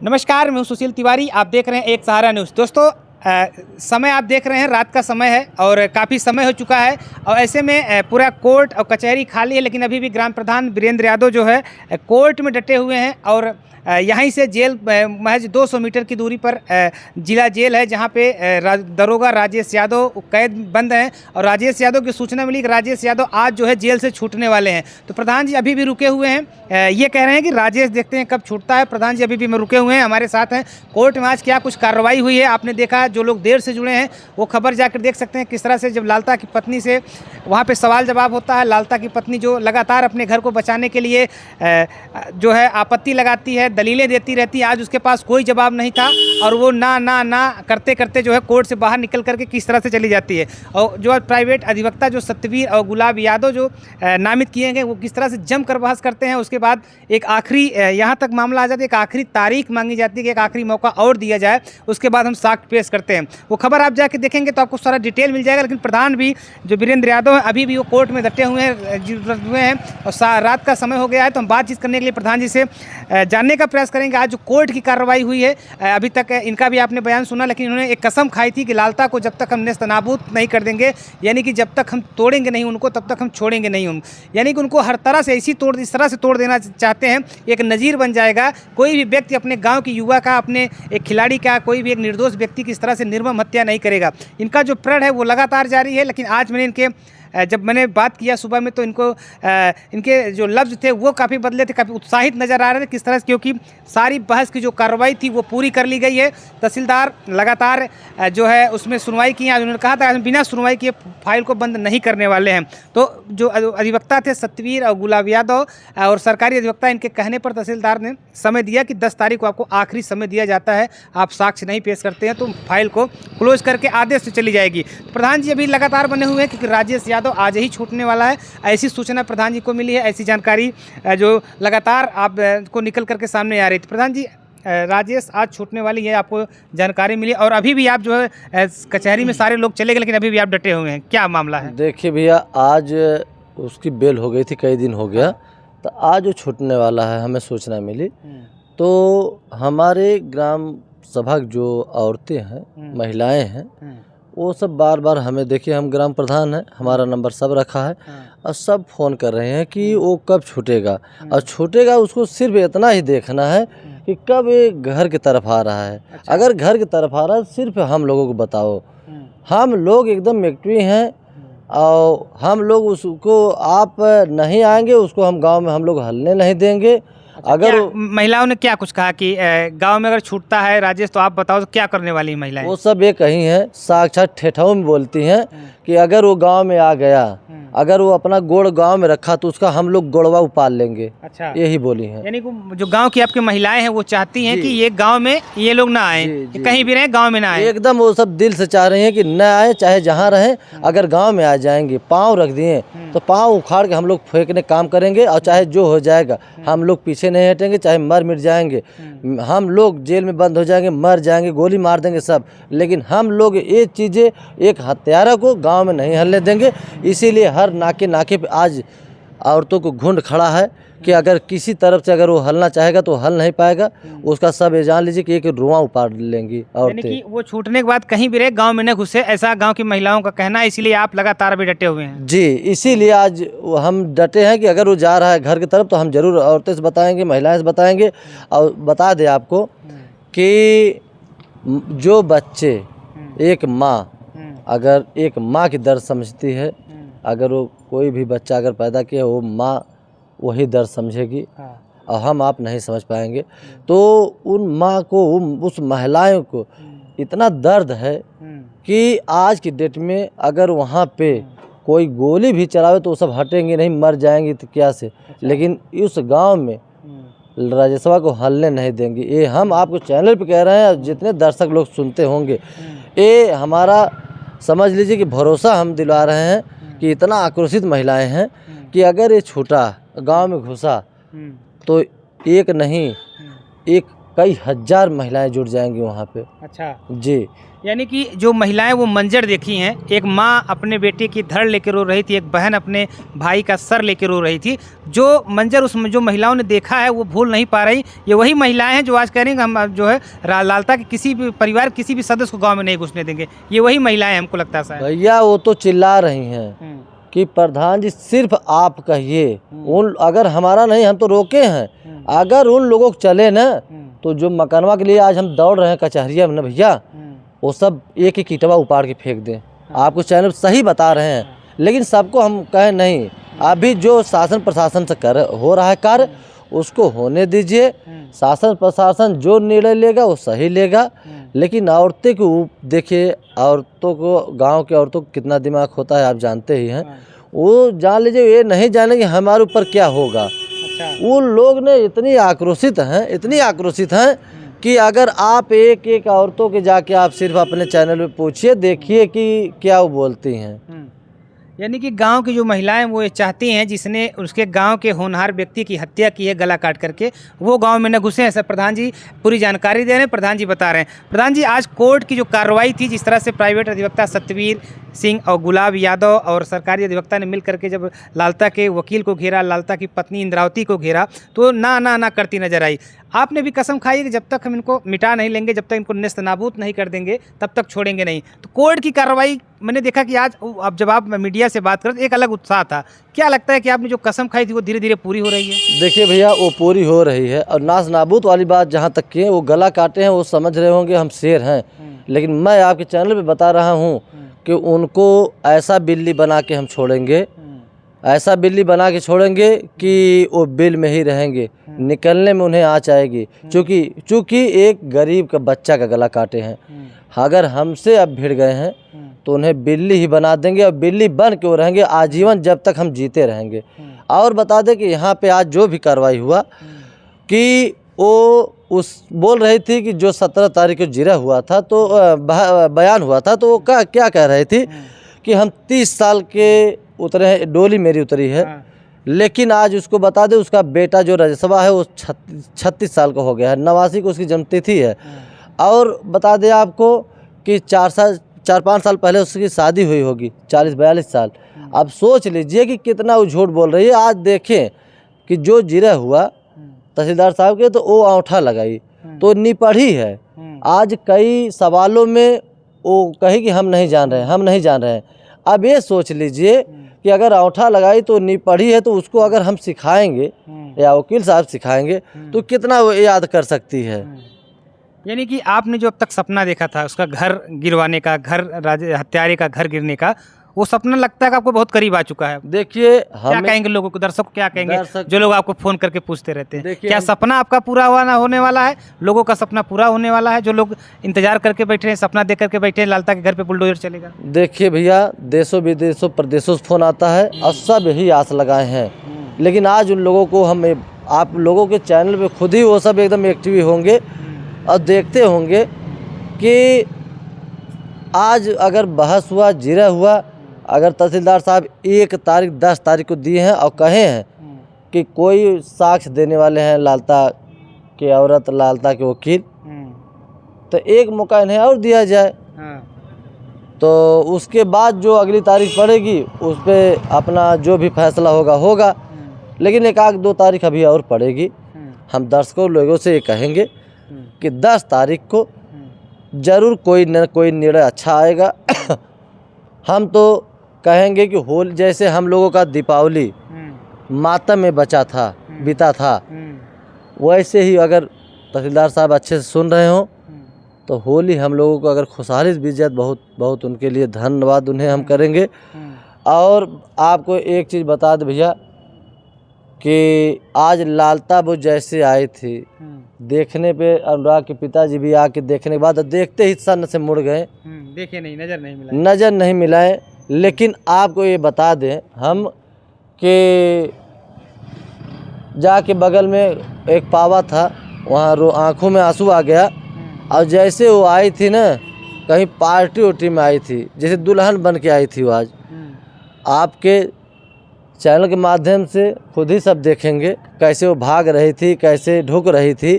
नमस्कार, मैं हूं सुशील तिवारी। आप देख रहे हैं एक सहारा न्यूज़। दोस्तों, समय आप देख रहे हैं रात का समय है और काफ़ी समय हो चुका है और ऐसे में पूरा कोर्ट और कचहरी खाली है, लेकिन अभी भी ग्राम प्रधान वीरेंद्र यादव जो है कोर्ट में डटे हुए हैं और यहीं से जेल महज 200 मीटर की दूरी पर जिला जेल है, जहां पे दरोगा राजेश यादव कैद बंद हैं और राजेश यादव की सूचना मिली कि राजेश यादव आज जो है जेल से छूटने वाले हैं। तो प्रधान जी अभी भी रुके हुए हैं, ये कह रहे हैं कि राजेश देखते हैं कब छूटता है। प्रधान जी अभी भी रुके हुए हैं, हमारे साथ हैं। कोर्ट में आज क्या कुछ कार्रवाई हुई है आपने देखा, जो लोग देर से जुड़े हैं वो खबर जाकर देख सकते हैं किस तरह से जब लालता की पत्नी से वहाँ पे सवाल जवाब होता है। लालता की पत्नी जो लगातार अपने घर को बचाने के लिए जो है आपत्ति लगाती है, दलीलें देती रहती है, आज उसके पास कोई जवाब नहीं था और वो ना ना ना करते करते जो है कोर्ट से बाहर निकल करके किस तरह से चली जाती है। और जो प्राइवेट अधिवक्ता जो सत्यवीर और गुलाब यादव जो नामित किए गए वो किस तरह से जमकर बहस करते हैं। उसके बाद एक आखिरी यहाँ तक मामला आ जाता है, एक आखिरी तारीख मांगी जाती है कि एक आखिरी मौका और दिया जाए, उसके बाद हम साक्ष्य पेश करते हैं। वो खबर आप जाके देखेंगे तो आपको सारा डिटेल मिल जाएगा। लेकिन प्रधान भी जो वीरेंद्र यादव हैं अभी भी वो कोर्ट में डटे हुए हैं और रात का समय हो गया है। तो हम बातचीत करने के लिए प्रधान जी से जानने का प्रयास करेंगे आज जो कोर्ट की कार्रवाई हुई है। अभी तक इनका भी आपने बयान सुना, लेकिन इन्होंने एक कसम खाई थी कि लालता को जब तक हम नेस्तनाबूद नहीं कर देंगे, यानी कि जब तक हम तोड़ेंगे नहीं उनको तब तक हम छोड़ेंगे नहीं उनको, यानी कि उनको हर तरह से इस तरह से तोड़ देना चाहते हैं, एक नज़ीर बन जाएगा। कोई भी व्यक्ति अपने गाँव की युवा का, अपने एक खिलाड़ी का, कोई भी एक निर्दोष व्यक्ति की इस तरह से निर्मम हत्या नहीं करेगा। इनका जो प्रण है वो लगातार जारी है। लेकिन आज जब मैंने बात किया सुबह में तो इनके जो लफ्ज़ थे वो काफ़ी बदले थे, काफ़ी उत्साहित नज़र आ रहे थे किस तरह से, क्योंकि सारी बहस की जो कार्रवाई थी वो पूरी कर ली गई है। तहसीलदार लगातार जो है उसमें सुनवाई की। आज उन्होंने कहा था बिना सुनवाई किए फाइल को बंद नहीं करने वाले हैं। तो जो अधिवक्ता थे सत्यवीर और गुलाब यादव और सरकारी अधिवक्ता, इनके कहने पर तहसीलदार ने समय दिया कि 10 तारीख को आपको आखिरी समय दिया जाता है, आप साक्ष्य नहीं पेश करते हैं तो फाइल को क्लोज करके आदेश से चली जाएगी। प्रधान जी अभी लगातार बने हुए हैं क्योंकि राजेश यादव आज ही छूटने वाला है, ऐसी सूचना प्रधान जी को मिली है, ऐसी जानकारी जो लगातार आप को निकल करके सामने आ रही थी। प्रधान जी राजेश आज छूटने वाली है, आपको जानकारी मिली और अभी भी आप जो है कचहरी में सारे लोग चले गए लेकिन अभी भी आप डटे हुए हैं, क्या मामला है? देखिए भैया, आज उसकी बेल हो गई थी, कई दिन हो गया, तो आज वो छूटने वाला है, हमें सूचना मिली। तो हमारे ग्राम सभा जो औरतें हैं, महिलाएं हैं, वो सब बार बार हमें, देखिए हम ग्राम प्रधान हैं, हमारा नंबर सब रखा है और सब फ़ोन कर रहे हैं कि वो कब छूटेगा और छूटेगा उसको सिर्फ इतना ही देखना है कि कब ये घर की तरफ आ रहा है। अच्छा। अगर घर की तरफ आ रहा है सिर्फ हम लोगों को बताओ, हम लोग एकदम एक्टिव हैं और हम लोग उसको, आप नहीं आएंगे उसको हम गांव में हम लोग हलने नहीं देंगे। अच्छा, अगर महिलाओं ने क्या कुछ कहा कि गांव में अगर छूटता है राजेश तो आप बताओ तो क्या करने वाली महिलाएं? वो सब ये कही हैं, साक्षात ठेठाओं में बोलती हैं कि अगर वो गांव में आ गया, अगर वो अपना गोड़ गांव में रखा तो उसका हम लोग गोड़वा उपाल लेंगे। अच्छा, यही बोली हैं। यानी जो गांव की आपकी महिलाएं हैं वो चाहती हैं कि ये गांव में ये लोग ना आए, कहीं भी रहें, गांव में ना आए। एकदम वो सब दिल से चाह रही हैं कि न आए, चाहे जहाँ रहें, अगर गांव में आ जाएंगे, पाँव रख दिए तो पाँव उखाड़ के हम लोग फेंकने काम करेंगे और चाहे जो हो जाएगा हम लोग पीछे नहीं हटेंगे, चाहे मर मिट जाएंगे, हम लोग जेल में बंद हो जाएंगे, मर जाएंगे, गोली मार देंगे सब, लेकिन हम लोग ये चीज़ें एक हत्यारा को गांव में नहीं हलने देंगे। इसीलिए हर नाके पे आज औरतों को घुंड खड़ा है कि अगर किसी तरफ से अगर वो हलना चाहेगा तो हल नहीं पाएगा, उसका सब ये जान लीजिए कि एक रुआं उपाड़ लेंगी औरतें। यानी कि वो छूटने के बाद कहीं भी रहे, गांव में न घुसे, ऐसा गांव की महिलाओं का कहना है, इसीलिए आप लगातार भी डटे हुए हैं। जी, इसीलिए आज हम डटे हैं कि अगर वो जा रहा है घर की तरफ तो हम जरूर औरतें से बताएंगे, महिलाएं से बताएंगे। और बता दें आपको कि जो बच्चे, एक माँ अगर एक माँ की दर्द समझती है, अगर वो कोई भी बच्चा अगर पैदा किया वो माँ वही दर्द समझेगी और हम आप नहीं समझ पाएंगे। तो उन माँ को, उस महिलाओं को इतना दर्द है कि आज की डेट में अगर वहाँ पे कोई गोली भी चलावे तो वो सब हटेंगे नहीं, मर जाएंगे तो क्या से। लेकिन उस गांव में राजसभा को हलने नहीं देंगे। ये हम आपको चैनल पे कह रहे हैं, जितने दर्शक लोग सुनते होंगे, ये हमारा समझ लीजिए कि भरोसा हम दिला रहे हैं कि इतना आक्रोशित महिलाएं हैं कि अगर ये छूटा, गांव में घुसा तो एक नहीं, एक कई हजार महिलाएं जुट जाएंगी वहाँ पे। अच्छा, जी। यानी कि जो महिलाएं वो मंजर देखी हैं, एक माँ अपने बेटे की धड़ लेकर रो रही थी, एक बहन अपने भाई का सर लेकर रो रही थी, जो मंजर उसमें जो महिलाओं ने देखा है वो भूल नहीं पा रही। ये वही महिलाएं हैं जो आज कह रही हैं कि हम जो है लालता के किसी भी परिवार किसी भी सदस्य को गांव में नहीं घुसने देंगे। ये वही महिलाएं हैं, हमको लगता है शायद। भैया वो तो चिल्ला रही हैं कि प्रधान जी सिर्फ आप कहिए, उन अगर हमारा नहीं, हम तो रोके हैं, अगर उन लोगों को चले ना तो जो मकानवा के लिए आज हम दौड़ रहे हैं कचहरिया में ना भैया, वो सब एक एक ईंटवा उपाड़ के फेंक दें। आपको चैनल सही बता रहे हैं, लेकिन सबको हम कहें नहीं, अभी जो शासन प्रशासन से हो रहा है कार्य उसको होने दीजिए। शासन प्रशासन जो निर्णय लेगा वो सही लेगा, लेकिन औरतें को देखिए, औरतों को, गांव के औरतों को कितना दिमाग होता है आप जानते ही हैं। वो जान लीजिए, ये नहीं जानेंगे हमारे ऊपर क्या होगा। वो लोग ने इतनी आक्रोशित हैं कि अगर आप एक एक औरतों के जाके आप सिर्फ अपने चैनल पे पूछिए, देखिए कि क्या वो बोलती हैं। यानी कि गांव की जो महिलाएं वो ये चाहती हैं जिसने उसके गांव के होनहार व्यक्ति की हत्या की है गला काट करके, वो गांव में न घुसे हैं। सर प्रधान जी पूरी जानकारी दे रहे हैं, प्रधान जी बता रहे हैं। प्रधान जी, आज कोर्ट की जो कार्रवाई थी, जिस तरह से प्राइवेट अधिवक्ता सत्यवीर सिंह और गुलाब यादव और सरकारी अधिवक्ता ने मिल करके जब लालता के वकील को घेरा, लालता की पत्नी इंद्रावती को घेरा, तो ना करती नजर आई। आपने भी कसम खाई कि जब तक हम इनको मिटा नहीं लेंगे, जब तक इनको नेस्तनाबूद नहीं कर देंगे, तब तक छोड़ेंगे नहीं। तो कोर्ट की कार्रवाई मैंने देखा कि आज अब जब आप मीडिया से बात करते एक अलग उत्साह था। क्या लगता है कि आपने जो कसम खाई थी वो धीरे धीरे पूरी हो रही है? देखिए भैया, वो पूरी हो रही है। और नास्तनाबूद वाली बात जहाँ तक की है, वो गला काटे हैं, वो समझ रहे होंगे हम शेर हैं, लेकिन मैं आपके चैनल पे बता रहा हूँ कि उनको ऐसा बिल्ली बना के हम छोड़ेंगे, ऐसा बिल्ली बना के छोड़ेंगे कि वो बिल में ही रहेंगे, निकलने में उन्हें आँच आएगी। चूँकि एक गरीब का बच्चा का गला काटे हैं, अगर हमसे अब भिड़ गए हैं तो उन्हें बिल्ली ही बना देंगे, और बिल्ली बन के वो रहेंगे आजीवन, जब तक हम जीते रहेंगे। और बता दें कि यहाँ पे आज जो भी कार्रवाई हुआ कि वो बोल रही थी कि जो 17 तारीख को जिरा हुआ था, तो बयान हुआ था, तो वो क्या कह रही थी कि हम 30 साल के उतरे हैं, डोली मेरी उतरी है। लेकिन आज उसको बता दें, उसका बेटा जो राज्यसभा है वो 36 साल का हो गया है, 89 को उसकी जन्मतिथि है। और बता दें आपको कि 4-5 साल पहले उसकी शादी हुई होगी, 40-42 साल। अब सोच लीजिए कि कितना वो झूठ बोल रही है। आज देखें कि जो जिरा हुआ तहसीलदार साहब के, तो वो अंगूठा लगाई तो निपढ़ी है। आज कई सवालों में वो कही कि हम नहीं जान रहे हैं। अब ये सोच लीजिए कि अगर अंगूठा लगाई तो निपढ़ी है, तो उसको अगर हम सिखाएंगे या वकील साहब सिखाएंगे तो कितना वो याद कर सकती है। यानी कि आपने जो अब तक सपना देखा था उसका घर गिरवाने का, हत्यारे का घर गिरने का, वो सपना लगता है कि आपको बहुत करीब आ चुका है। देखिए क्या कहेंगे लोगों को, दर्शक क्या कहेंगे जो लोग आपको फोन करके पूछते रहते हैं? क्या सपना आपका पूरा होने वाला है? लोगों का सपना पूरा होने वाला है? जो लोग इंतजार करके बैठे हैं, सपना देख करके बैठे हैं लालता के घर पे बुलडोजर चलेगा? देखिए भैया, देशों विदेशों प्रदेशों से फोन आता है और सब यही आस लगाए हैं, लेकिन आज उन लोगों को हम आप लोगों के चैनल पे खुद ही वो सब एकदम एक्टिव होंगे और देखते होंगे कि आज अगर बहस हुआ, जिरा हुआ, अगर तहसीलदार साहब 1 तारीख 10 तारीख को दिए हैं और कहे हैं कि कोई साक्ष्य देने वाले हैं लालता के औरत, लालता के वकील, तो एक मौका इन्हें और दिया जाए। तो उसके बाद जो अगली तारीख पड़ेगी उस पर अपना जो भी फैसला होगा, लेकिन 1-2 तारीख अभी और पड़ेगी। हम दर्शकों लोगों से ये कहेंगे कि 10 तारीख को ज़रूर कोई न कोई निर्णय अच्छा आएगा। हम तो कहेंगे कि होली जैसे हम लोगों का दीपावली मातम में बीता था, वैसे ही अगर तहसीलदार साहब अच्छे से सुन रहे हों तो होली हम लोगों को अगर खुशहाली से बीत जाए, बहुत बहुत उनके लिए धन्यवाद उन्हें हम करेंगे। और आपको एक चीज़ बता दें भैया कि आज लालता वो जैसे आई थी, देखने पे अनुराग के पिताजी भी आके देखने के बाद देखते ही सन से मुड़ गए, देखे नहीं, नज़र नहीं मिलाए। लेकिन आपको ये बता दें हम कि जाके बगल में एक पावा था, वहाँ आँखों में आंसू आ गया। और जैसे वो आई थी ना, कहीं पार्टी में आई थी, जैसे दुल्हन बन के आई थी वो। आज आपके चैनल के माध्यम से खुद ही सब देखेंगे कैसे वो भाग रही थी, कैसे ढुक रही थी,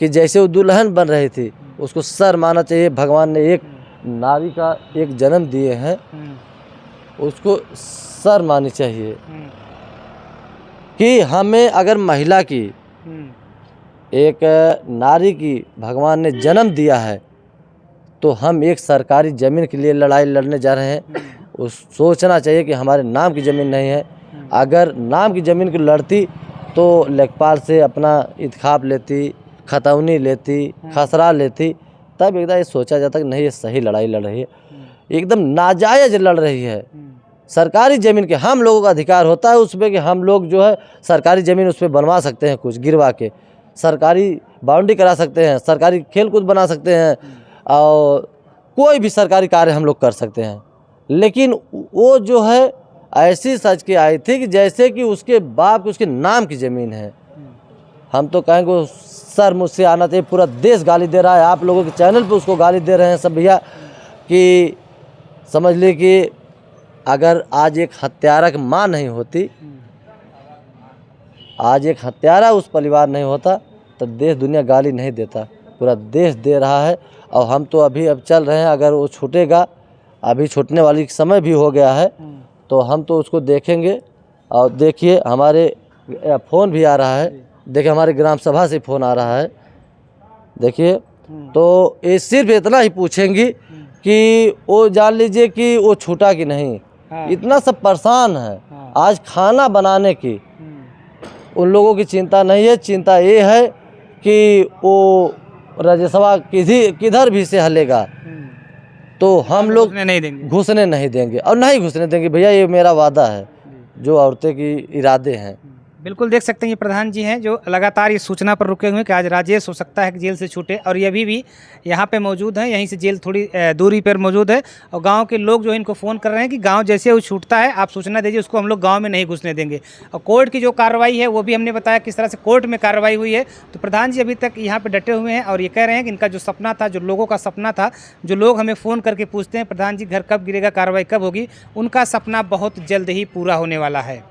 कि जैसे वो दुल्हन बन रही थी उसको सर मानना चाहिए। भगवान ने एक नारी का एक जन्म दिए हैं, उसको सर माननी चाहिए कि हमें अगर महिला की एक नारी की भगवान ने जन्म दिया है तो हम एक सरकारी ज़मीन के लिए लड़ाई लड़ने जा रहे हैं। उस सोचना चाहिए कि हमारे नाम की ज़मीन नहीं है। अगर नाम की ज़मीन की लड़ती तो लेखपाल से अपना इंतखाब लेती, खतौनी लेती, खसरा लेती, तब एकदम ये सोचा जाता कि नहीं ये सही लड़ाई लड़ रही है। एकदम नाजायज़ लड़ रही है। सरकारी ज़मीन के हम लोगों का अधिकार होता है उस पर कि हम लोग जो है सरकारी ज़मीन उस पर बनवा सकते हैं, कुछ गिरवा के सरकारी बाउंड्री करा सकते हैं, सरकारी खेल कूद बना सकते हैं और कोई भी सरकारी कार्य हम लोग कर सकते हैं। लेकिन वो जो है ऐसी सच के आई थी कि जैसे कि उसके बाप की उसके नाम की ज़मीन है। हम तो कहेंगे वो सर मुझसे आना चाहिए। पूरा देश गाली दे रहा है, आप लोगों के चैनल पे उसको गाली दे रहे हैं सब भैया, कि समझ ली कि अगर आज एक हत्यारा की माँ नहीं होती, आज एक हत्यारा उस परिवार नहीं होता तो देश दुनिया गाली नहीं देता, पूरा देश दे रहा है। और हम तो अभी अब चल रहे हैं, अगर वो छूटेगा, अभी छूटने वाली समय भी हो गया है, तो हम तो उसको देखेंगे। और देखिए हमारे फ़ोन भी आ रहा है, देखिए हमारे ग्राम सभा से फ़ोन आ रहा है, देखिए। तो ये सिर्फ इतना ही पूछेंगी कि वो जान लीजिए कि वो छूटा कि नहीं। इतना सब परेशान है आज खाना बनाने की, उन लोगों की चिंता नहीं है। चिंता ये है कि वो राज्यसभा किधर भी से हलेगा तो हम लोग घुसने नहीं देंगे और नहीं घुसने देंगे भैया, ये मेरा वादा है जो औरतें की इरादे हैं। बिल्कुल देख सकते हैं ये प्रधान जी हैं जो लगातार ये सूचना पर रुके हुए हैं कि आज राजेश हो सकता है कि जेल से छूटे, और ये अभी भी यहाँ पे मौजूद हैं, यहीं से जेल थोड़ी दूरी पर मौजूद है। और गांव के लोग जो है इनको फ़ोन कर रहे हैं कि गांव जैसे वो छूटता है आप सूचना दीजिए, उसको हम लोग गांव में नहीं घुसने देंगे। और कोर्ट की जो कार्रवाई है वो भी हमने बताया किस तरह से कोर्ट में कार्रवाई हुई है। तो प्रधान जी अभी तक यहाँ पर डटे हुए हैं और ये कह रहे हैं कि इनका जो सपना था, जो लोगों का सपना था, जो लोग हमें फ़ोन करके पूछते हैं प्रधान जी घर कब गिरेगा, कार्रवाई कब होगी, उनका सपना बहुत जल्द ही पूरा होने वाला है।